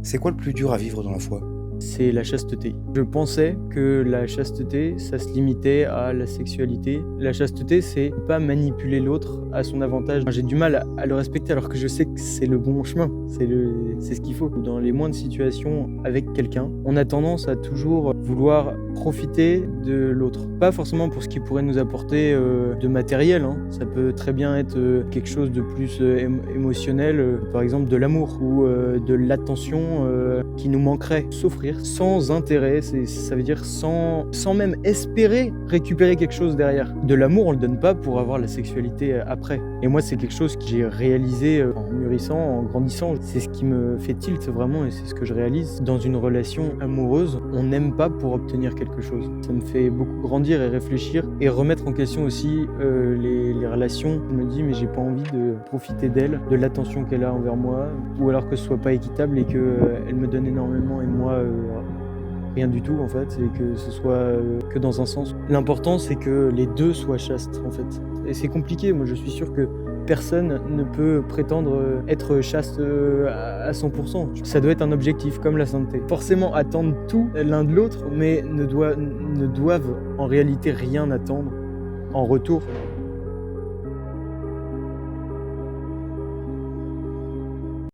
C'est quoi le plus dur à vivre dans la foi? C'est la chasteté. Je pensais que la chasteté, ça se limitait à la sexualité. La chasteté, c'est pas manipuler l'autre à son avantage. J'ai du mal à le respecter alors que je sais que c'est le bon chemin, c'est ce qu'il faut. Dans les moindres situations avec quelqu'un, on a tendance à toujours vouloir profiter de l'autre. Pas forcément pour ce qu'il pourrait nous apporter de matériel, hein. Ça peut très bien être quelque chose de plus émotionnel, par exemple de l'amour ou de l'attention qui nous manquerait. S'offrir sans intérêt, ça veut dire sans même espérer récupérer quelque chose derrière. De l'amour, on le donne pas pour avoir la sexualité après. Et moi, c'est quelque chose que j'ai réalisé en mûrissant, en grandissant. C'est ce qui me fait tilt vraiment et c'est ce que je réalise. Dans une relation amoureuse, on n'aime pas pour obtenir quelque chose. Ça me fait beaucoup grandir et réfléchir et remettre en question aussi les relations. Je me dis, mais j'ai pas envie de profiter d'elle, de l'attention qu'elle a envers moi, ou alors que ce soit pas équitable et qu'elle me donne énormément et moi rien du tout en fait, et que ce soit que dans un sens. L'important c'est que les deux soient chastes en fait. Et c'est compliqué, moi je suis sûr que personne ne peut prétendre être chaste à 100%. Ça doit être un objectif comme la sainteté. Forcément attendre tout l'un de l'autre, mais ne doivent en réalité rien attendre en retour.